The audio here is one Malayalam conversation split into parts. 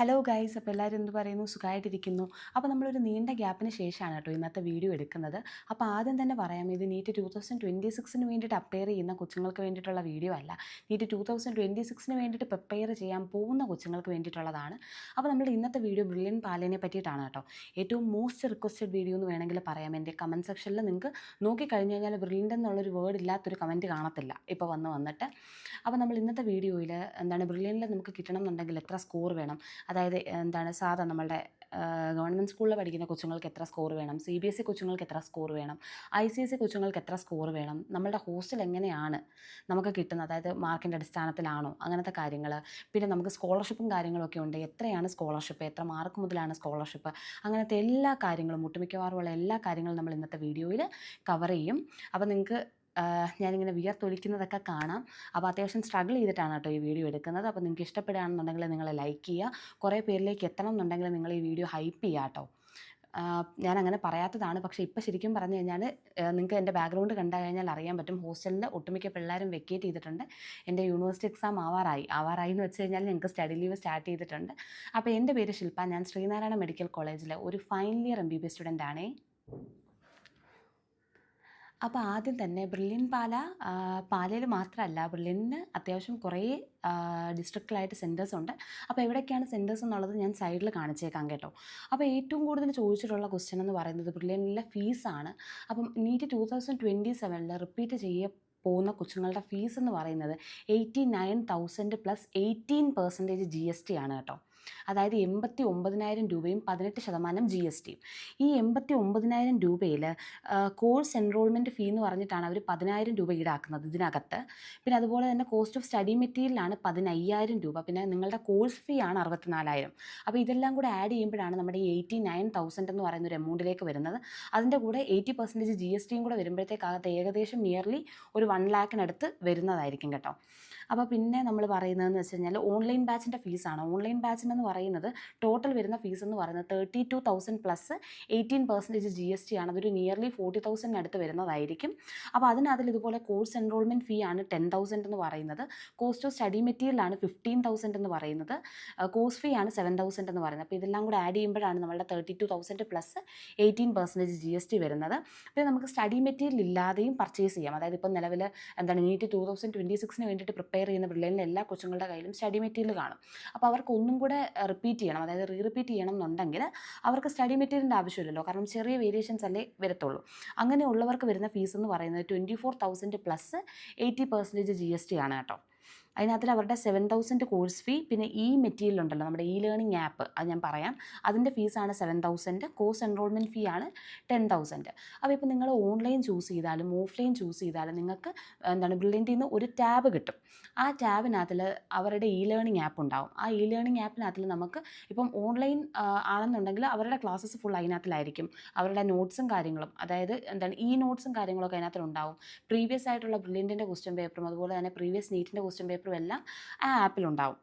ഹലോ ഗൈസ്, അപ്പോൾ എല്ലാവരും എന്ത് പറയുന്നു? സുഖമായിട്ടിരിക്കുന്നു. അപ്പോൾ നമ്മളൊരു നീണ്ട ഗ്യാപ്പിന് ശേഷമാണ് കേട്ടോ ഇന്നത്തെ വീഡിയോ എടുക്കുന്നത്. അപ്പോൾ ആദ്യം തന്നെ പറയാം, ഇത് നീറ്റ് 2026 വേണ്ടിയിട്ട് അപ്ലൈ ചെയ്യുന്ന കൊച്ചുങ്ങൾക്ക് വേണ്ടിയിട്ടുള്ള വീഡിയോ അല്ല. നീറ്റ് 2026 വേണ്ടിയിട്ട് പ്രിപ്പയർ ചെയ്യാൻ പോകുന്ന കൊച്ചുങ്ങൾക്ക് വേണ്ടിയിട്ടുള്ളതാണ്. അപ്പോൾ നമ്മൾ ഇന്നത്തെ വീഡിയോ ബ്രില്യൻ പാലേനെ പറ്റിയിട്ടാണ് കേട്ടോ. ഏറ്റവും മോസ്റ്റ് റിക്വസ്റ്റഡ് വീഡിയോ എന്ന് വേണമെങ്കിൽ പറയാം. എൻ്റെ കമൻറ്റ് സെക്ഷനിൽ നിങ്ങൾക്ക് നോക്കിക്കഴിഞ്ഞ് കഴിഞ്ഞാൽ ബ്രില്യൻ്റ് എന്നുള്ളൊരു വേർഡ് ഇല്ലാത്തൊരു കമൻറ്റ് കാണത്തില്ല ഇപ്പോൾ വന്നിട്ട്. അപ്പോൾ നമ്മൾ ഇന്നത്തെ വീഡിയോയിൽ ബ്രില്യനിൽ നമുക്ക് കിട്ടണം എന്നുണ്ടെങ്കിൽ എത്ര സ്കോർ വേണം, അതായത് സാധാ നമ്മളുടെ ഗവൺമെൻറ് സ്കൂളിൽ പഠിക്കുന്ന കൊച്ചുങ്ങൾക്ക് എത്ര സ്കോർ വേണം, CBSE കൊച്ചുങ്ങൾക്ക് എത്ര സ്കോർ വേണം, ICSE കൊച്ചുങ്ങൾക്ക് എത്ര സ്കോർ വേണം, നമ്മളുടെ ഹോസ്റ്റൽ എങ്ങനെയാണ് നമുക്ക് കിട്ടുന്നത്, അതായത് മാർക്കിൻ്റെ അടിസ്ഥാനത്തിലാണോ, അങ്ങനത്തെ കാര്യങ്ങൾ. പിന്നെ നമുക്ക് സ്കോളർഷിപ്പും കാര്യങ്ങളൊക്കെ ഉണ്ട്. എത്രയാണ് സ്കോളർഷിപ്പ്, എത്ര മാർക്ക് മുതലാണ് സ്കോളർഷിപ്പ്, അങ്ങനത്തെ എല്ലാ കാര്യങ്ങളും, ഒട്ടുമിക്കവാറുമുള്ള എല്ലാ കാര്യങ്ങളും നമ്മൾ ഇന്നത്തെ വീഡിയോയിൽ കവർ ചെയ്യും. അപ്പോൾ നിങ്ങൾക്ക് ഞാനിങ്ങനെ വിയർത്തൊലിക്കുന്നതൊക്കെ കാണാം. അപ്പോൾ അത്യാവശ്യം സ്ട്രഗിൾ ചെയ്തിട്ടാണ് കേട്ടോ ഈ വീഡിയോ എടുക്കുന്നത്. അപ്പോൾ നിങ്ങൾക്ക് ഇഷ്ടപ്പെടുകയാണെന്നുണ്ടെങ്കിൽ നിങ്ങൾ ലൈക്ക് ചെയ്യുക. കുറേ പേരിലേക്ക് എത്തണം എന്നുണ്ടെങ്കിൽ നിങ്ങൾ ഈ വീഡിയോ ഹൈപ്പ് ചെയ്യുക കേട്ടോ. ഞാനങ്ങനെ പറയാത്തതാണ്, പക്ഷേ ഇപ്പോൾ ശരിക്കും പറഞ്ഞു കഴിഞ്ഞാൽ നിങ്ങൾക്ക് എൻ്റെ ബാക്ക്ഗ്രൗണ്ട് കണ്ടു കഴിഞ്ഞാൽ അറിയാൻ പറ്റും. ഹോസ്റ്റലിൽ ഒട്ടുമിക്ക പിള്ളേരും വെക്കേറ്റ് ചെയ്തിട്ടുണ്ട്. എൻ്റെ യൂണിവേഴ്സിറ്റി എക്സാം ആവാറായി എന്ന് വെച്ച് കഴിഞ്ഞാൽ ഞങ്ങൾക്ക് സ്റ്റഡി ലീവ് സ്റ്റാർട്ട് ചെയ്തിട്ടുണ്ട്. അപ്പോൾ എൻ്റെ പേര് ശില്പ. ഞാൻ ശ്രീനാരായണ മെഡിക്കൽ കോളേജിലെ ഒരു ഫൈനൽ ഇയർ MBBS സ്റ്റുഡൻ്റ് ആണേ. അപ്പോൾ ആദ്യം തന്നെ ബ്രില്യൻ പാലയിൽ മാത്രമല്ല, ബ്രില്യന് അത്യാവശ്യം കുറേ ഡിസ്ട്രിക്റ്റിലായിട്ട് സെൻറ്റേഴ്സ് ഉണ്ട്. അപ്പോൾ എവിടെയൊക്കെയാണ് സെൻറ്റേഴ്സ് എന്നുള്ളത് ഞാൻ സൈഡിൽ കാണിച്ചേക്കാം കേട്ടോ. അപ്പോൾ ഏറ്റവും കൂടുതൽ ചോദിച്ചിട്ടുള്ള ക്വസ്റ്റ്യൻ എന്ന് പറയുന്നത് ബ്രില്യനിലെ ഫീസാണ്. അപ്പം നീറ്റ് 2027 റിപ്പീറ്റ് പോകുന്ന കൊച്ചുങ്ങളുടെ ഫീസ് എന്ന് പറയുന്നത് 89,000 പ്ലസ് 18% GST ആണ് കേട്ടോ. അതായത് 89,000 രൂപയും 18% GST. ഈ 89,000 രൂപയിൽ കോഴ്സ് എൻറോൾമെൻറ്റ് ഫീ എന്ന് പറഞ്ഞിട്ടാണ് അവർ 10,000 രൂപ ഈടാക്കുന്നത് ഇതിനകത്ത്. പിന്നെ അതുപോലെ തന്നെ കോസ്റ്റ് ഓഫ് സ്റ്റഡി മെറ്റീരിയലാണ് 15,000 രൂപ. പിന്നെ നിങ്ങളുടെ കോഴ്സ് ഫീ ആണ് 64,000. അപ്പോൾ ഇതെല്ലാം കൂടെ ആഡ് ചെയ്യുമ്പോഴാണ് നമ്മുടെ ഈ 89,000 എന്ന് പറയുന്ന ഒരു എമൗണ്ടിലേക്ക് വരുന്നത്. അതിൻ്റെ കൂടെ 80% GSTയും കൂടെ വരുമ്പോഴത്തേക്കകത്ത് ഏകദേശം നിയർലി ഒരു 1 ലാഖിനടുത്ത് വരുന്നതായിരിക്കും കേട്ടോ. അപ്പോൾ പിന്നെ നമ്മൾ പറയുന്നതെന്ന് വെച്ച് കഴിഞ്ഞാൽ ഓൺലൈൻ ബാച്ചിൻ്റെ ഫീസാണ്. ഓൺലൈൻ ബാച്ചിനെന്ന് പറയുന്നത് ടോട്ടൽ വരുന്ന ഫീസ് എന്ന് പറയുന്നത് 32,000 പ്ലസ് 18% GST ആണ്. അതൊരു നിയർലി 40,000 അടുത്ത് വരുന്നതായിരിക്കും. അപ്പോൾ അതിൽ ഇതുപോലെ കോഴ്സ് എൻറോൾമെൻറ്റ് ഫീ ആണ് 10,000 എന്ന് പറയുന്നത്. കോസ്റ്റ് ഓഫ് സ്റ്റഡി മെറ്റീരിയലാണ് 15,000 എന്ന് പറയുന്നത്. കോഴ്സ് ഫീ ആണ് 7,000 എന്ന് പറയുന്നത്. അപ്പോൾ ഇതെല്ലാം കൂടെ ആഡ് ചെയ്യുമ്പോഴാണ് നമ്മളുടെ 32,000 പ്ലസ് 18% GST വരുന്നത്. പിന്നെ നമുക്ക് സ്റ്റഡി മെറ്റീരിയൽ ഇല്ലാതെയും പർച്ചേസ് ചെയ്യാം. അതായത് ഇപ്പോൾ നിലവിൽ നീറ്റ് 2026 വേണ്ടിയിട്ട് പ്രിപ്പയർ ചെയ്യുന്ന പിള്ളേരിലെ എല്ലാ കൊച്ചുങ്ങളുടെ കയ്യിലും സ്റ്റഡി മെറ്റീരിയൽ കാണും. അപ്പോൾ അവർക്ക് ഒന്നും കൂടെ റിപ്പീറ്റ് ചെയ്യണം, അതായത് റിപ്പീറ്റ് ചെയ്യണം എന്നുണ്ടെങ്കിൽ അവർക്ക് സ്റ്റഡി മെറ്റീരിയലിൻ്റെ ആവശ്യമില്ലല്ലോ, കാരണം ചെറിയ വേരിയേഷൻസ് അല്ലേ വരത്തുള്ളൂ. അങ്ങനെയുള്ളവർക്ക് വരുന്ന ഫീസ് എന്ന് പറയുന്നത് 24,000 പ്ലസ് 80% GST ആണ് കേട്ടോ. അതിനകത്തിൽ അവരുടെ 7,000 കോഴ്സ് ഫീ, പിന്നെ മെറ്റീരിയൽ ഉണ്ടല്ലോ, നമ്മുടെ ലേണിംഗ് ആപ്പ്, അത് ഞാൻ പറയാം, അതിൻ്റെ ഫീസാണ് 7,000. കോഴ്സ് എൻറോൾമെൻറ്റ് ഫീ ആണ് 10,000. അപ്പോൾ ഇപ്പോൾ നിങ്ങൾ ഓൺലൈൻ ചൂസ് ചെയ്താലും ഓഫ്ലൈൻ ചൂസ് ചെയ്താലും നിങ്ങൾക്ക് ബ്രില്യൻറ്റിൽ നിന്ന് ഒരു ടാബ് കിട്ടും. ആ ടാബിനകത്തിൽ അവരുടെ ലേണിംഗ് ആപ്പ് ഉണ്ടാവും. ആ ലേണിംഗ് ആപ്പിനകത്തിൽ നമുക്ക് ഇപ്പം ഓൺലൈൻ ആണെന്നുണ്ടെങ്കിൽ അവരുടെ ക്ലാസ്സസ് ഫുൾ അതിനകത്തിലായിരിക്കും. അവരുടെ നോട്ട്സും കാര്യങ്ങളും, അതായത് നോട്ട്സും കാര്യങ്ങളൊക്കെ അതിനകത്തുണ്ടാവും. പ്രീവിയസ് ആയിട്ടുള്ള ബ്രില്യൻറ്റിൻ്റെ ക്വസ്റ്റ്യൻ പേപ്പറും അതുപോലെ തന്നെ പ്രീവിയസ് നീറ്റിൻ്റെ ക്വസ്റ്റ്യൻ പേപ്പറും എല്ലാം ആ ആപ്പിലുണ്ടാവും.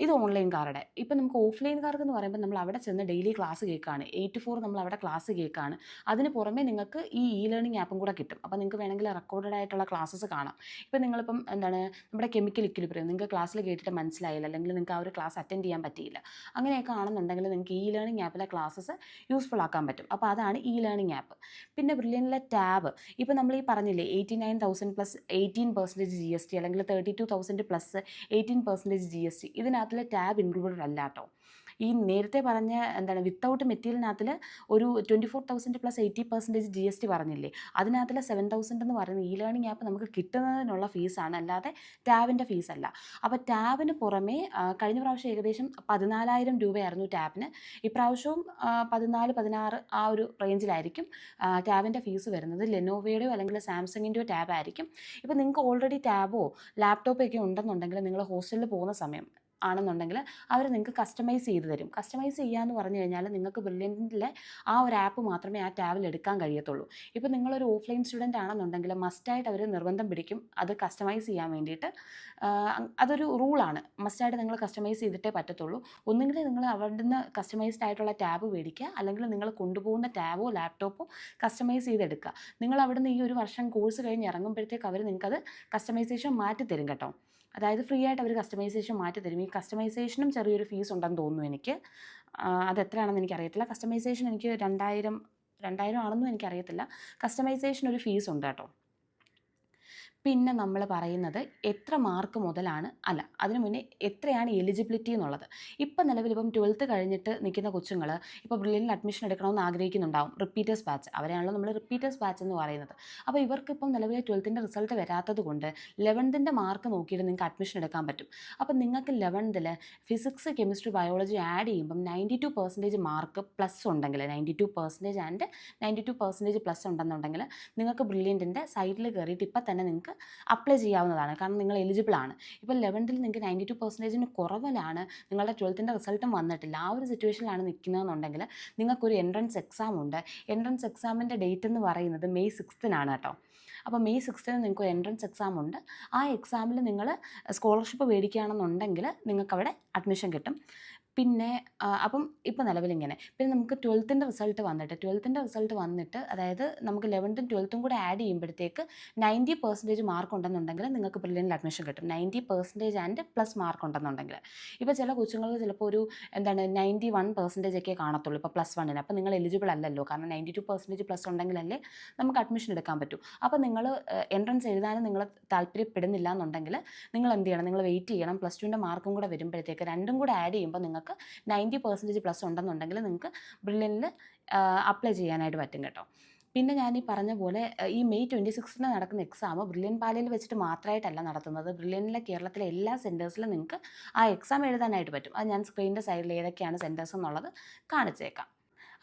ഇത് ഓൺലൈൻകാരുടെ. ഇപ്പം നമുക്ക് ഓഫ്ലൈൻകാർക്ക് എന്ന് പറയുമ്പോൾ നമ്മൾ അവിടെ ചെന്ന് ഡെയിലി ക്ലാസ് കേൾക്കുകയാണ്, 8 to 4 നമ്മൾ അവിടെ ക്ലാസ് കേൾക്കുകയാണ്. അതിന് പുറമെ നിങ്ങൾക്ക് ഈ ലേണിംഗ് ആപ്പും കൂടെ കിട്ടും. അപ്പോൾ നിങ്ങൾക്ക് വേണമെങ്കിൽ റെക്കോർഡഡ് ആയിട്ടുള്ള ക്ലാസ്സസ് കാണാം. ഇപ്പം നിങ്ങളിപ്പം നമ്മുടെ കെമിക്കൽ ഇക്വിലിബ്രിയം നിങ്ങൾക്ക് ക്ലാസ്സിൽ കേട്ടിട്ട് മനസ്സിലായില്ല, അല്ലെങ്കിൽ നിങ്ങൾക്ക് ആ ഒരു ക്ലാസ് അറ്റൻഡ് ചെയ്യാൻ പറ്റിയില്ല, അങ്ങനെയൊക്കെ ആണെന്നുണ്ടെങ്കിൽ നിങ്ങൾക്ക് ലേണിംഗ് ആപ്പിലെ ക്ലാസ്സസ് യൂസ്ഫുൾ ആക്കാൻ പറ്റും. അപ്പോൾ അതാണ് ലേണിംഗ് ആപ്പ്. പിന്നെ ബ്രില്യനിലെ ടാബ്, ഇപ്പോൾ നമ്മൾ ഈ പറഞ്ഞില്ലേ 89,000 പ്ലസ് 18% GST, അല്ലെങ്കിൽ 32,000 പ്ലസ് 18% GST, ഇതിനകത്തിലെ ടാബ് ഇൻക്ലൂഡഡ് അല്ല കേട്ടോ. ഈ നേരത്തെ പറഞ്ഞ വിത്തൗട്ട് മെറ്റീരിയലിനകത്തിൽ ഒരു 24,000 പ്ലസ് 80% GST പറഞ്ഞില്ലേ, അതിനകത്തിലെ 7,000 എന്ന് പറയുന്ന ലേണിംഗ് ആപ്പ് നമുക്ക് കിട്ടുന്നതിനുള്ള ഫീസാണ്, അല്ലാതെ ടാബിൻ്റെ ഫീസല്ല. അപ്പോൾ ടാബിന് പുറമേ കഴിഞ്ഞ പ്രാവശ്യം ഏകദേശം 14,000 രൂപയായിരുന്നു ടാബിന്. ഇപ്രാവശ്യവും 14-16 ആ ഒരു റേഞ്ചിലായിരിക്കും ടാബിൻ്റെ ഫീസ് വരുന്നത്. ലെനോവയുടെയോ അല്ലെങ്കിൽ സാംസങ്ങിൻ്റെയോ ടാബ് ആയിരിക്കും. ഇപ്പോൾ നിങ്ങൾക്ക് ഓൾറെഡി ടാബോ ലാപ്ടോപ്പോ ഒക്കെ ഉണ്ടെന്നുണ്ടെങ്കിൽ നിങ്ങൾ ഹോസ്റ്റലിൽ പോകുന്ന സമയം ആണെന്നുണ്ടെങ്കിൽ അവർ നിങ്ങൾക്ക് കസ്റ്റമൈസ് ചെയ്ത് തരും. കസ്റ്റമൈസ് ചെയ്യാന്ന് പറഞ്ഞു കഴിഞ്ഞാൽ നിങ്ങൾക്ക് ബ്രില്യൻറ്റിലെ ആ ഒരു ആപ്പ് മാത്രമേ ആ ടാബിൽ എടുക്കാൻ കഴിയത്തുള്ളൂ. ഇപ്പോൾ നിങ്ങളൊരു ഓഫ്ലൈൻ സ്റ്റുഡൻ്റ് ആണെന്നുണ്ടെങ്കിൽ മസ്റ്റായിട്ട് അവർ നിർബന്ധം പിടിക്കും അത് കസ്റ്റമൈസ് ചെയ്യാൻ വേണ്ടിയിട്ട്. അതൊരു റൂളാണ്, മസ്റ്റായിട്ട് നിങ്ങൾ കസ്റ്റമൈസ് ചെയ്തിട്ടേ പറ്റത്തുള്ളൂ. ഒന്നുകിൽ നിങ്ങൾ അവിടെ നിന്ന് കസ്റ്റമൈസ്ഡ് ആയിട്ടുള്ള ടാബ് മേടിക്കുക, അല്ലെങ്കിൽ നിങ്ങൾ കൊണ്ടുപോകുന്ന ടാബോ ലാപ്ടോപ്പോ കസ്റ്റമൈസ് ചെയ്തെടുക്കുക. നിങ്ങൾ അവിടെ നിന്ന് ഈ ഒരു വർഷം കോഴ്സ് കഴിഞ്ഞ് ഇറങ്ങുമ്പോഴത്തേക്ക് അവർ നിങ്ങൾക്കത് കസ്റ്റമൈസേഷൻ മാറ്റി തരും കേട്ടോ. അതായത് ഫ്രീ ആയിട്ട് അവർ കസ്റ്റമൈസേഷൻ മാറ്റി തരും. ഈ കസ്റ്റമൈസേഷനും ചെറിയൊരു ഫീസ് ഉണ്ടെന്ന് തോന്നുന്നു എനിക്ക്. അത് എത്രയാണെന്ന് എനിക്കറിയത്തില്ല. കസ്റ്റമൈസേഷൻ എനിക്ക് 2000 ആണെന്നും എനിക്കറിയത്തില്ല. കസ്റ്റമൈസേഷൻ ഒരു ഫീസ് ഉണ്ട് കേട്ടോ. പിന്നെ നമ്മൾ പറയുന്നത് എത്ര മാർക്ക് മുതലാണ്, അല്ല അതിന് മുന്നേ എത്രയാണ് എലിജിബിലിറ്റി എന്നുള്ളത്. ഇപ്പം നിലവിലിപ്പം 12th കഴിഞ്ഞിട്ട് നിൽക്കുന്ന കൊച്ചുങ്ങൾ ഇപ്പോൾ ബ്രില്യൻറ്റിൽ അഡ്മിഷൻ എടുക്കണമെന്ന് ആഗ്രഹിക്കുന്നുണ്ടാവും. റിപ്പീറ്റേഴ്സ് ബാച്ച്, അവരെയാണല്ലോ നമ്മൾ റിപ്പീറ്റേഴ്സ് ബാച്ച് എന്ന് പറയുന്നത്. അപ്പോൾ ഇവർക്കിപ്പം നിലവിൽ 12th റിസൾട്ട് വരാത്തത് കൊണ്ട് 11th മാർക്ക് നോക്കിയിട്ട് നിങ്ങൾക്ക് അഡ്മിഷൻ എടുക്കാൻ പറ്റും. അപ്പം നിങ്ങൾക്ക് 11th physics, chemistry, biology add ചെയ്യുമ്പം 92% മാർക്ക് പ്ലസ് ഉണ്ടെങ്കിൽ, 92% ആൻഡ് 92% പ്ലസ് ഉണ്ടെന്നുണ്ടെങ്കിൽ നിങ്ങൾക്ക് ബ്രില്യൻറ്റിൻ്റെ സൈറ്റിൽ കയറിയിട്ട് ഇപ്പം തന്നെ നിങ്ങൾക്ക് അപ്ലൈ ചെയ്യാവുന്നതാണ്. കാരണം നിങ്ങൾ എലിജിബിൾ ആണ്. ഇപ്പോൾ 11th നിങ്ങൾക്ക് 92% കുറവിലാണ്, നിങ്ങളുടെ 12th റിസൾട്ടും വന്നിട്ടില്ല, ആ ഒരു സിറ്റുവേഷനിലാണ് നിൽക്കുന്നതെന്നുണ്ടെങ്കിൽ നിങ്ങൾക്കൊരു എൻട്രൻസ് എക്സാം ഉണ്ട്. എൻട്രൻസ് എക്സാമിൻ്റെ ഡേറ്റ് എന്ന് പറയുന്നത് May 6th അപ്പോൾ May 6th നിങ്ങൾക്ക് ഒരു എൻട്രൻസ് എക്സാം ഉണ്ട്. ആ എക്സാമിൽ നിങ്ങൾ സ്കോളർഷിപ്പ് മേടിക്കുകയാണെന്നുണ്ടെങ്കിൽ നിങ്ങൾക്കവിടെ അഡ്മിഷൻ കിട്ടും. പിന്നെ അപ്പം ഇപ്പം നിലവിലിങ്ങനെ. പിന്നെ നമുക്ക് 12th റിസൾട്ട് വന്നിട്ട് അതായത് നമുക്ക് 11th 12th കൂടെ ആഡ് ചെയ്യുമ്പോഴത്തേക്ക് 90% മാർക്ക് ഉണ്ടെന്നുണ്ടെങ്കിൽ നിങ്ങൾക്ക് ബ്രില്യൻറ്റിൽ അഡ്മിഷൻ കിട്ടും. 90% ആൻഡ് പ്ലസ് മാർക്ക് ഉണ്ടെന്നുണ്ടെങ്കിൽ. ഇപ്പോൾ ചില കൊച്ചുങ്ങൾക്ക് ചിലപ്പോൾ ഒരു 91% ഒക്കെ കാണത്തുള്ളൂ ഇപ്പോൾ +1. അപ്പോൾ നിങ്ങൾ എലിജിബിൾ അല്ലല്ലോ, കാരണം 92% പ്ലസ് ഉണ്ടെങ്കിലല്ലേ നമുക്ക് അഡ്മിഷൻ എടുക്കാൻ പറ്റൂ. അപ്പോൾ നിങ്ങൾ എൻട്രൻസ് എഴുതാനും നിങ്ങൾ താല്പര്യപ്പെടുന്നില്ല എന്നുണ്ടെങ്കിൽ നിങ്ങൾ എന്ത് ചെയ്യണം, നിങ്ങൾ വെയിറ്റ് ചെയ്യണം. +2ൻ്റെ മാർക്കും കൂടെ വരുമ്പോഴത്തേക്ക് രണ്ടും കൂടെ ആഡ് ചെയ്യുമ്പോൾ നിങ്ങൾക്ക് 90% പ്ലസ് ഉണ്ടെന്നുണ്ടെങ്കിൽ നിങ്ങൾക്ക് ബ്രില്യൻറ്റിൽ അപ്ലൈ ചെയ്യാനായിട്ട് പറ്റും കേട്ടോ. പിന്നെ ഞാൻ ഈ പറഞ്ഞ പോലെ ഈ May 26 നടക്കുന്ന എക്സാം ബ്രില്യൻറ്റ് പാലയിൽ വെച്ചിട്ട് മാത്രമായിട്ടല്ല നടത്തുന്നത്. ബ്രില്യൻറ്റിലെ കേരളത്തിലെ എല്ലാ സെൻറ്റേഴ്സിലും നിങ്ങൾക്ക് ആ എക്സാം എഴുതാനായിട്ട് പറ്റും. അത് ഞാൻ സ്ക്രീനിൻ്റെ സൈഡിൽ ഏതൊക്കെയാണ് സെൻറ്റേഴ്സ് എന്നുള്ളത് കാണിച്ചേക്കാം.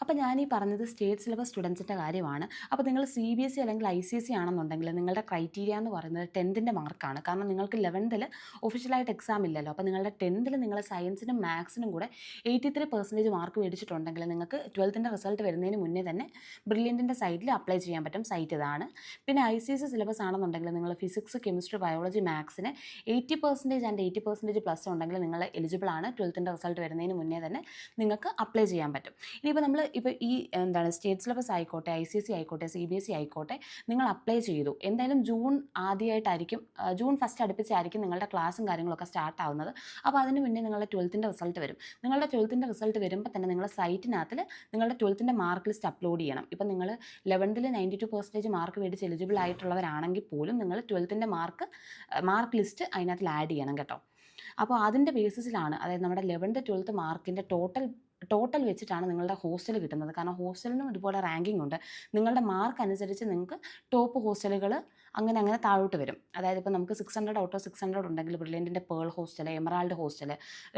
അപ്പോൾ ഞാൻ ഈ പറഞ്ഞത് സ്റ്റേറ്റ് സിലബസ് സ്റ്റുഡൻസിൻ്റെ കാര്യമാണ്. അപ്പോൾ നിങ്ങൾ CBSE അല്ലെങ്കിൽ ICSE ആണെന്നുണ്ടെങ്കിൽ നിങ്ങളുടെ ക്രൈറ്റീരിയ എന്ന് പറയുന്നത് 10th മാർക്കാണ്. കാരണം നിങ്ങൾക്ക് 11th ഒഫീഷ്യലായിട്ട് എക്സാം ഇല്ലല്ലോ. അപ്പോൾ നിങ്ങളുടെ 10th നിങ്ങൾ സയൻസിനും മാത്സിനും കൂടെ 83% മാർക്ക് മേടിച്ചിട്ടുണ്ടെങ്കിൽ നിങ്ങൾക്ക് 12th റിസൾട്ട് വരുന്നതിന് മുന്നേ തന്നെ ബ്രില്യൻറ്റിൻ്റെ സൈറ്റിൽ അപ്ലൈ ചെയ്യാൻ പറ്റും. സൈറ്റ് ഇതാണ്. പിന്നെ ICSE സിലബസ് ആണെന്നുണ്ടെങ്കിൽ നിങ്ങൾ ഫിസിക്സ്, കെമിസ്ട്രി, ബയോളജി, മാത്സിന് 80% ആൻഡ് 80% പ്ലസ് ഉണ്ടെങ്കിൽ നിങ്ങൾ എലിജിബിൾ ആണ്. 12th റിസൾട്ട് വരുന്നതിന് മുന്നേ തന്നെ നിങ്ങൾക്ക് അപ്ലൈ ചെയ്യാൻ പറ്റും. ഇനിയിപ്പോൾ നമ്മൾ ഇപ്പോൾ ഈ സ്റ്റേറ്റ് സിലബസ് ആയിക്കോട്ടെ, ICSE ആയിക്കോട്ടെ, CBSE ആയിക്കോട്ടെ, നിങ്ങൾ അപ്ലൈ ചെയ്തു. എന്തായാലും ജൂൺ ജൂൺ 1 അടുപ്പിച്ചായിരിക്കും നിങ്ങളുടെ ക്ലാസ്സും കാര്യങ്ങളൊക്കെ സ്റ്റാർട്ട് ആവുന്നത്. അപ്പോൾ അതിന് മുന്നേ നിങ്ങളുടെ 12th റിസൾട്ട് വരും. നിങ്ങളുടെ 12th റിസൾട്ട് വരുമ്പോൾ തന്നെ നിങ്ങളുടെ സൈറ്റിനകത്തിൽ നിങ്ങളുടെ 12th മാർക്ക് ലിസ്റ്റ് അപ്ലോഡ് ചെയ്യണം. ഇപ്പം നിങ്ങൾ 11th 92% മാർക്ക് മേടിച്ച് എലിജിബിൾ ആയിട്ടുള്ളവരാണെങ്കിൽ പോലും നിങ്ങൾ 12th മാർക്ക് ലിസ്റ്റ് അതിനകത്ത് ആഡ് ചെയ്യണം കേട്ടോ. അപ്പോൾ അതിൻ്റെ ബേസിസിലാണ്, അതായത് നമ്മുടെ 11th 12th മാർക്കിൻ്റെ ടോട്ടൽ വെച്ചിട്ടാണ് നിങ്ങളുടെ ഹോസ്റ്റൽ കിട്ടുന്നത്. കാരണം ഹോസ്റ്റലിനും ഇതുപോലെ റാങ്കിങ് ഉണ്ട്. നിങ്ങളുടെ മാർക്ക് അനുസരിച്ച് നിങ്ങൾക്ക് ടോപ്പ് ഹോസ്റ്റലുകൾ അങ്ങനെ താഴോട്ട് വരും. അതായത് ഇപ്പോൾ നമുക്ക് 600 ഔട്ട് ഓഫ് 600 ഉണ്ടെങ്കിൽ ബ്രില്യൻറ്റിൻ്റെ പേൾ ഹോസ്റ്റൽ, എമറാൾഡ് ഹോസ്റ്റൽ,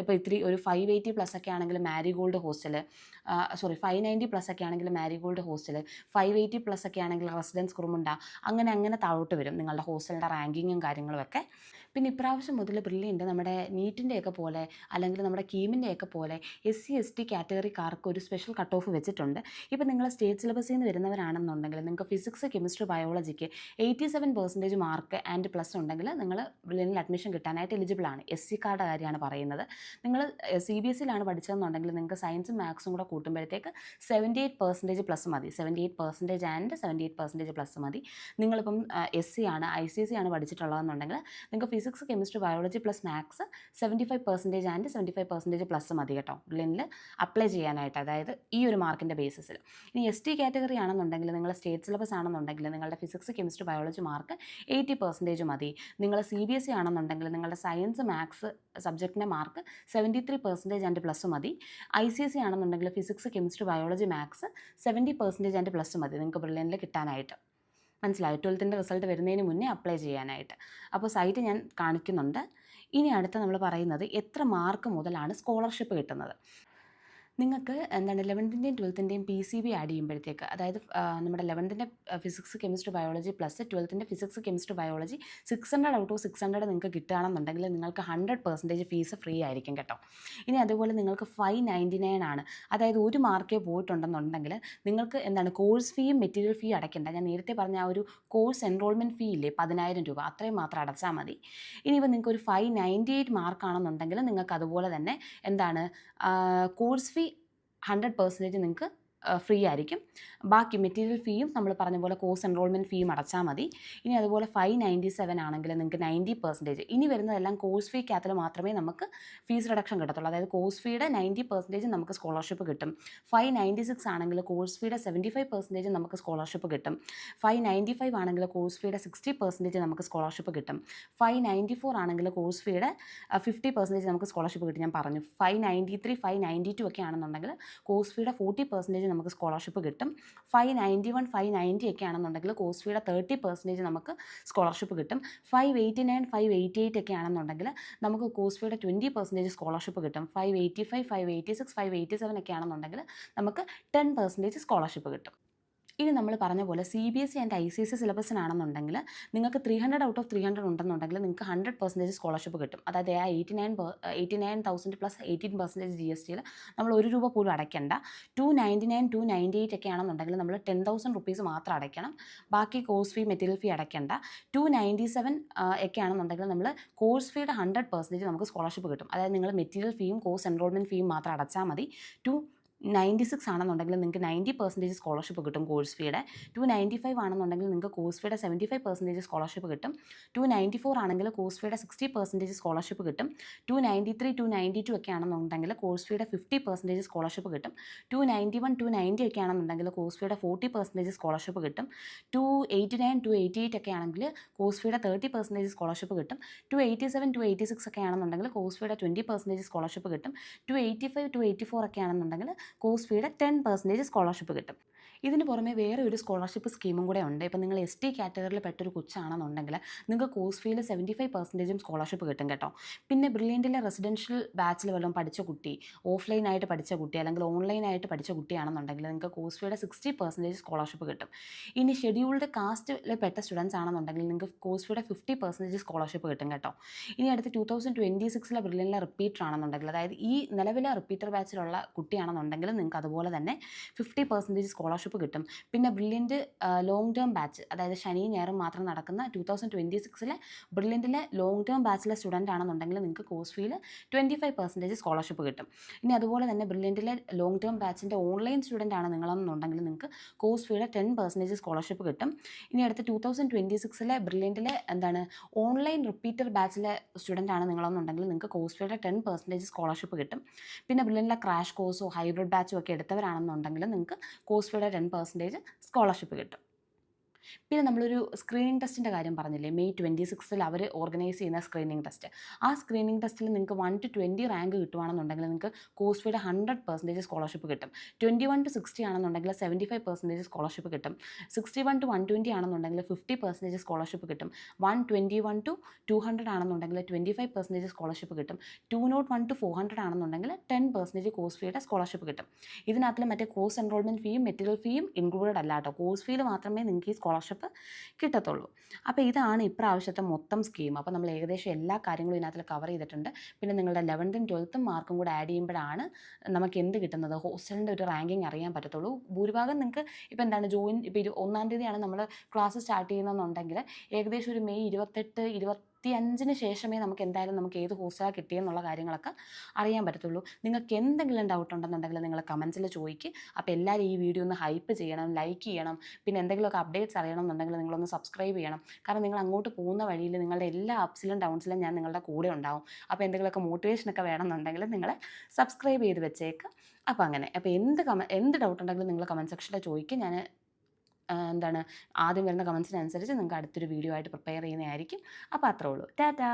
ഇപ്പോൾ ഒരു 580+ ഒക്കെ ആണെങ്കിൽ മാരിഗോൾഡ് ഹോസ്റ്റൽ, 590+ ഒക്കെ ആണെങ്കിൽ മാരിഗോൾഡ് ഹോസ്റ്റൽ, 580+ ഒക്കെ ആണെങ്കിൽ റെസിഡൻസ് കുറുമുണ്ട, അങ്ങനെ താഴോട്ട് വരും നിങ്ങളുടെ ഹോസ്റ്റലിൻ്റെ റാങ്കിങ്ങും കാര്യങ്ങളുമൊക്കെ. പിന്നെ ഇപ്രാവശ്യം മുതൽ ബ്രില്യൻറ്റ് നമ്മുടെ നീറ്റിൻ്റെയൊക്കെ പോലെ അല്ലെങ്കിൽ നമ്മുടെ കീമിൻ്റെയൊക്കെ പോലെ SC ST കാറ്റഗറിക്കാർക്ക് ഒരു സ്പെഷ്യൽ കട്ട് ഓഫ് വെച്ചിട്ടുണ്ട്. ഇപ്പോൾ നിങ്ങൾ സ്റ്റേറ്റ് സിലബസിൽ നിന്ന് വരുന്നവരാണെന്നുണ്ടെങ്കിൽ നിങ്ങൾക്ക് ഫിസിക്സ്, കെമിസ്ട്രി, ബയോളജിക്ക് 87% മാർക്ക് ആൻഡ് പ്ലസ് ഉണ്ടെങ്കിൽ നിങ്ങൾ ബ്രില്യൻറ്റിൽ അഡ്മിഷൻ കിട്ടാനായിട്ട് എലിജിബിൾ ആണ്. SC കാർഡ് കാര്യമാണ് പറയുന്നത്. നിങ്ങൾ CBSEയിലാണ് പഠിച്ചതെന്നുണ്ടെങ്കിൽ നിങ്ങൾക്ക് സയൻസും മാത്സും കൂടെ കൂട്ടുമ്പോഴത്തേക്ക് 78% പ്ലസ് മതി. 78% ആൻഡ് 78% പ്ലസ് മതി. നിങ്ങളിപ്പം SC ആണ്, ICSE ആണ് പഠിച്ചിട്ടുള്ളതെന്നുണ്ടെങ്കിൽ നിങ്ങൾക്ക് physics, chemistry, biology plus maths 75% and 75% plus മതി കേട്ടോ ബ്രില്യൻറ്റിൽ അപ്ലൈ ചെയ്യാനായിട്ട്, അതായത് ഈ ഒരു മാർക്കിൻ്റെ ബേസിസിൽ. ഇനി ST കാറ്റഗറി ആണെന്നുണ്ടെങ്കിൽ നിങ്ങൾ സ്റ്റേറ്റ് സിലബസ് ആണെന്നുണ്ടെങ്കിൽ നിങ്ങളുടെ ഫിസിക്സ്, കെമിസ്ട്രി, ബയോളജി മാർക്ക് 80% മതി. നിങ്ങൾ CBSE ആണെന്നുണ്ടെങ്കിൽ നിങ്ങളുടെ സയൻസ്, മാത്സ് സബ്ജക്റ്റിൻ്റെ മാർക്ക് 73% ആൻഡ് പ്ലസ് മതി. ICSE ആണെന്നുണ്ടെങ്കിൽ physics, chemistry, biology, maths 70% and plus മതി നിങ്ങൾക്ക് ബ്രില്യൻറ്റിൽ കിട്ടാനായിട്ട്. മനസ്സിലായി? 12th റിസൾട്ട് വരുന്നതിന് മുന്നേ അപ്ലൈ ചെയ്യാനായിട്ട്. അപ്പോൾ സൈറ്റ് ഞാൻ കാണിക്കുന്നുണ്ട്. ഇനി അടുത്ത നമ്മൾ പറയുന്നത് എത്ര മാർക്ക് മുതലാണ് സ്കോളർഷിപ്പ് കിട്ടുന്നത്. നിങ്ങൾക്ക് 11th 12th PCB ആഡ് ചെയ്യുമ്പോഴത്തേക്ക്, അതായത് നമ്മുടെ 11th physics, chemistry, biology plus 12th physics, chemistry, biology 600 out of 600 നിങ്ങൾക്ക് കിട്ടുകയാണെന്നുണ്ടെങ്കിൽ നിങ്ങൾക്ക് 100% ഫീസ് ഫ്രീ ആയിരിക്കും കേട്ടോ. ഇനി അതുപോലെ നിങ്ങൾക്ക് 599 ആണ്, അതായത് ഒരു മാർക്കേ പോയിട്ടുണ്ടെന്നുണ്ടെങ്കിൽ നിങ്ങൾക്ക് കോഴ്സ് ഫീയും മെറ്റീരിയൽ ഫീ അടയ്ക്കേണ്ട. ഞാൻ നേരത്തെ പറഞ്ഞ ആ ഒരു കോഴ്സ് എൻറോൾമെൻറ്റ് ഫീ ഇല്ലേ 10,000 രൂപ, അത്രയും മാത്രം അടച്ചാൽ മതി. ഇനിയിപ്പോൾ നിങ്ങൾക്ക് ഒരു 598 മാർക്കാണെന്നുണ്ടെങ്കിൽ നിങ്ങൾക്ക് അതുപോലെ തന്നെ കോഴ്സ് ഫീ 100% നിങ്ങൾക്ക് ഫ്രീ ആയിരിക്കും. ബാക്കി മെറ്റീരിയൽ ഫീയും നമ്മൾ പറഞ്ഞ പോലെ കോഴ്സ് എൻറോൾമെൻറ്റ് ഫീയും അടച്ചാൽ മതി. ഇനി അതുപോലെ 597 ആണെങ്കിൽ നിങ്ങൾക്ക് 90%. ഇനി വരുന്നതെല്ലാം കോഴ്സ് ഫീക്കകത്തിൽ മാത്രമേ നമുക്ക് ഫീസ് റിഡക്ഷൻ കിട്ടത്തുള്ളൂ. അതായത് കോഴ്സ് ഫീയുടെ 90% നമുക്ക് സ്കോളർഷിപ്പ് കിട്ടും. 596 ആണെങ്കിൽ കോഴ്സ് ഫീയുടെ 75% നമുക്ക് സ്കോളർഷിപ്പ് കിട്ടും. 595 ആണെങ്കിൽ കോഴ്സ് ഫീയുടെ 60% നമുക്ക് സ്കോളർഷിപ്പ് കിട്ടും. 594 ആണെങ്കിൽ കോഴ്സ് ഫീയുടെ 50% നമുക്ക് സ്കോളർഷിപ്പ് കിട്ടും. ഞാൻ പറഞ്ഞു 593 592 ഒക്കെ ആണെന്നുണ്ടെങ്കിൽ കോഴ്സ് ഫീയുടെ 40% നമുക്ക് സ്കോളർഷിപ്പ് കിട്ടും. 591 590 ഒക്കെ ആണെന്നുണ്ടെങ്കിൽ കോഴ്സ് ഫീയുടെ 30% നമുക്ക് സ്കോളർഷിപ്പ് കിട്ടും. 589 588 ഒക്കെ ആണെന്നുണ്ടെങ്കിൽ നമുക്ക് കോഴ്സ് ഫീയുടെ 20% സ്കോളർഷിപ്പ് കിട്ടും. 585 586 587 ഒക്കെ ആണെന്നുണ്ടെങ്കിൽ നമുക്ക് 10% സ്കോളർഷിപ്പ് കിട്ടും. ഇനി നമ്മൾ പറഞ്ഞ പോലെ CBSE ആൻഡ് ICSE സിലബസിനാണെന്നുണ്ടെങ്കിൽ നിങ്ങൾക്ക് 300 ഔട്ട് ഓഫ് 300 ഉണ്ടെന്നുണ്ടെങ്കിൽ നിങ്ങൾക്ക് 100% സ്കോളർഷിപ്പ് കിട്ടും. അതായത് ആ 89,000 പ്ലസ് 18% GSTയിൽ നമ്മൾ ₹1 പോലും അടയ്ക്കേണ്ട. 299 298 ഒക്കെ ആണെന്നുണ്ടെങ്കിൽ നമ്മൾ 10,000 റുപ്പീസ് മാത്രം അടയ്ക്കണം. ബാക്കി കോഴ്സ് ഫീ മെറ്റീരിയൽ ഫീ അടയ്ക്കേണ്ട. 297 ഒക്കെ ആണെന്നുണ്ടെങ്കിൽ നമ്മൾ കോഴ്സ് ഫീയുടെ 100% നമുക്ക് സ്കോളർഷിപ്പ് കിട്ടും. അതായത് നിങ്ങൾ മെറ്റീരിയൽ ഫീയും കോഴ്സ് എൻറോൾമെൻറ്റ് ഫീയും മാത്രം അടച്ചാൽ മതി. 296 ആണെന്നുണ്ടെങ്കിൽ നിങ്ങൾക്ക് 90% സ്കോളർഷിപ്പ് കിട്ടും കോഴ്സ് ഫീയുടെ. 295 ആണെന്നുണ്ടെങ്കിൽ നിങ്ങൾക്ക് കോഴ്സ് ഫീയുടെ 75% സ്കോളർഷിപ്പ് കിട്ടും. 294 ആണെങ്കിൽ കോഴ്സ് ഫീയുടെ 60% സ്കോളർഷിപ്പ് കിട്ടും. 293 292 ഒക്കെ ആണെന്നുണ്ടെങ്കിൽ കോഴ്സ് ഫീയുടെ 50% സ്കോളർഷിപ്പ് കിട്ടും. 291 290 ഒക്കെ ആണെന്നുണ്ടെങ്കിൽ കോഴ്സ് ഫീയുടെ 40% സ്കോളർഷിപ്പ് കിട്ടും. 289 288 ഒക്കെ ആണെങ്കിൽ കോഴ്സ് ഫീയുടെ 30% സ്കോളർഷിപ്പ് കിട്ടും. 287 286 ഒക്കെ ആണെന്നുണ്ടെങ്കിൽ കോഴ്സ് ഫീയുടെ 20% സ്കോളർഷിപ്പ് കിട്ടും. 285 284 ഒക്കെ ആണെന്നുണ്ടെങ്കിൽ കോഴ്സ് ഫീയുടെ 10% സ്കോളർഷിപ്പ് കിട്ടും. ഇതിന് പുറമെ വേറെ ഒരു സ്കോളർഷിപ്പ് സ്കീമും കൂടെ ഉണ്ട്. ഇപ്പോൾ നിങ്ങൾ ST കാറ്റഗറിയിൽ പെട്ടൊരു കൊച്ചാണെന്നുണ്ടെങ്കിൽ നിങ്ങൾക്ക് കോഴ്സ് ഫീയിൽ 75% സ്കോളർഷിപ്പ് കിട്ടും കേട്ടോ. പിന്നെ ബ്രില്യൻറ്റിലെ റെസിഡൻഷ്യൽ ബാച്ചിൽ വല്ലതും പഠിച്ച കുട്ടി, ഓഫ്ലൈനായിട്ട് പഠിച്ച കുട്ടി അല്ലെങ്കിൽ ഓൺലൈനായിട്ട് പഠിച്ച കുട്ടിയാണെന്നുണ്ടെങ്കിൽ നിങ്ങൾക്ക് കോഴ്സ് ഫീയുടെ 60% സ്കോളർഷിപ്പ് കിട്ടും. ഇനി ഷെഡ്യൂൾഡ് കാസ്റ്റിൽ പെട്ട സ്റ്റുഡൻസ് ആണെന്നുണ്ടെങ്കിൽ നിങ്ങൾക്ക് കോഴ്സ് ഫീയുടെ 50% സ്കോളർഷിപ്പ് കിട്ടും കേട്ടോ. ഇനി അടുത്ത് 2026 ബ്രില്യൻറ്റിലെ റിപ്പീറ്റർ ആണെന്നുണ്ടെങ്കിൽ, അതായത് ഈ നിലവിലെ റിപ്പീറ്റർ ബാച്ചിലുള്ള കുട്ടിയാണെന്നുണ്ടെങ്കിൽ നിങ്ങൾക്ക് അതുപോലെ തന്നെ 50% സ്കോളർഷിപ്പ് കിട്ടും. പിന്നെ ബ്രില്യൻറ്റ് ലോങ് ടേം ബാച്ച്, അതായത് ശനിയും ഞായറും മാത്രം നടക്കുന്ന 2026 ബ്രില്യൻറ്റിലെ ലോങ് ടേം ബാച്ചിലെ സ്റ്റുഡൻ്റ് ആണെന്നുണ്ടെങ്കിൽ നിങ്ങൾക്ക് കോഴ്സ് ഫീയിൽ 25% സ്കോളർഷിപ്പ് കിട്ടും. ഇനി അതുപോലെ തന്നെ ബ്രില്യൻറ്റിലെ ലോങ് ടേം ബാച്ചിൻ്റെ ഓൺലൈൻ സ്റ്റുഡൻ്റ് ആണ് നിങ്ങളെന്നുണ്ടെങ്കിൽ നിങ്ങൾക്ക് കോഴ്സ് ഫീയുടെ 10% സ്കോളർഷിപ്പ് കിട്ടും. ഇനി അടുത്ത് 2026 ബ്രില്യൻറ്റിലെ ഓൺലൈൻ റിപ്പീറ്റർ ബാച്ചിലെ സ്റ്റുഡൻ്റ് ആണ് നിങ്ങളെന്നുണ്ടെങ്കിൽ നിങ്ങൾക്ക് കോഴ്സ് ഫീയുടെ 10% സ്കോളർഷിപ്പ് കിട്ടും. പിന്നെ ബ്രില്യൻറ്റിലെ ക്രാഷ് കോഴ്സോ ഹൈബ്രിഡ് ബാച്ചോ ഒക്കെ എടുത്തവരാണെന്നുണ്ടെങ്കിൽ നിങ്ങൾക്ക് കോഴ്സ് ഫീയുടെ 10% സ്കോളർഷിപ്പ് കിട്ടും. പിന്നെ നമ്മളൊരു സ്ക്രീനിങ് ടെസ്റ്റിൻ്റെ കാര്യം പറഞ്ഞില്ലേ, May 26 അവർ ഓർഗനൈസ് ചെയ്യുന്ന സ്ക്രീനിങ് ടെസ്റ്റ്. ആ സ്ക്രീനിങ് ടെസ്റ്റിൽ നിങ്ങൾക്ക് 1 to 20 റാങ്ക് കിട്ടുവാണെന്നുണ്ടെങ്കിൽ നിങ്ങൾക്ക് കോഴ്സ് ഫീയുടെ 100% സ്കോളർഷിപ്പ് കിട്ടും. 21 to 60 ആണെന്നുണ്ടെങ്കിൽ 75% സ്കോളർഷിപ്പ് കിട്ടും. 61 to 120 ആണെന്നുണ്ടെങ്കിൽ 50% സ്കോളർഷിപ്പ് കിട്ടും. 121 to 200 ആണെന്നുണ്ടെങ്കിൽ 25% സ്കോളർഷിപ്പ് കിട്ടും. 201 to 400 ആണെന്നുണ്ടെങ്കിൽ 10% കോഴ്സ് ഫീയുടെ സ്കോളർഷിപ്പ് കിട്ടും. ഇതിനകത്തിൽ മറ്റേ കോഴ്സ് എൻറോൾമെൻറ്റ് ഫീയും മെറ്റീരിയൽ ഫീയും ഇൻക്ലൂഡഡ് അല്ല കേട്ടോ. കോഴ്സ് ഫീയിൽ മാത്രമേ നിങ്ങൾക്ക് ഈ സ്കോളർഷിപ്പ് കിട്ടത്തുള്ളൂ. അപ്പോൾ ഇതാണ് ഇപ്രാവശ്യത്തെ മൊത്തം സ്കീം. അപ്പോൾ നമ്മൾ ഏകദേശം എല്ലാ കാര്യങ്ങളും ഇതിനകത്ത് കവർ ചെയ്തിട്ടുണ്ട്. പിന്നെ നിങ്ങളുടെ 11th 12th മാർക്കും കൂടെ ആഡ് ചെയ്യുമ്പോഴാണ് നമുക്ക് എന്ത് കിട്ടുന്നത്, ഹോസ്റ്റലിൻ്റെ ഒരു റാങ്കിങ് അറിയാൻ പറ്റത്തുള്ളൂ. ഭൂരിഭാഗം നിങ്ങൾക്ക് ഇപ്പോൾ ജോയിൻ ഇപ്പോൾ 1-ാം തീയതിയാണ് നമ്മൾ ക്ലാസ് സ്റ്റാർട്ട് ചെയ്യുന്നതെന്നുണ്ടെങ്കിൽ ഏകദേശം ഒരു May 28 25 ശേഷമേ നമുക്ക് എന്തായാലും നമുക്ക് ഏത് ഹോസ്റ്റലാണ് കിട്ടിയെന്നുള്ള കാര്യങ്ങളൊക്കെ അറിയാൻ പറ്റത്തുള്ളൂ. നിങ്ങൾക്ക് എന്തെങ്കിലും ഡൗട്ട് ഉണ്ടെന്നുണ്ടെങ്കിൽ നിങ്ങൾ കമൻസിൽ ചോദിക്കുക. അപ്പോൾ എല്ലാവരും ഈ വീഡിയോ ഒന്ന് ഹൈപ്പ് ചെയ്യണം, ലൈക്ക് ചെയ്യണം. പിന്നെ എന്തെങ്കിലുമൊക്കെ അപ്ഡേറ്റ്സ് അറിയണം എന്നുണ്ടെങ്കിൽ നിങ്ങളൊന്ന് സബ്സ്ക്രൈബ് ചെയ്യണം. കാരണം നിങ്ങൾ അങ്ങോട്ട് പോകുന്ന വഴിയിൽ നിങ്ങളുടെ എല്ലാ അപ്സിലും ഡൗൺസിലും ഞാൻ നിങ്ങളുടെ കൂടെ ഉണ്ടാവും. അപ്പോൾ എന്തെങ്കിലുമൊക്കെ മോട്ടിവേഷനൊക്കെ വേണമെന്നുണ്ടെങ്കിൽ നിങ്ങൾ സബ്സ്ക്രൈബ് ചെയ്ത് വെച്ചേക്ക്. അപ്പോൾ അങ്ങനെ എന്ത് ഡൗട്ട് ഉണ്ടെങ്കിലും നിങ്ങൾ കമൻറ്റ് സെക്ഷനിൽ ചോദിക്കുക. ഞാൻ ആദ്യം വരുന്ന കമൻസിനനുസരിച്ച് നിങ്ങൾക്ക് അടുത്തൊരു വീഡിയോ ആയിട്ട് പ്രിപ്പയർ ചെയ്യുന്നതായിരിക്കും. അപ്പോൾ അത്രേ ഉള്ളൂ. ടാറ്റാ.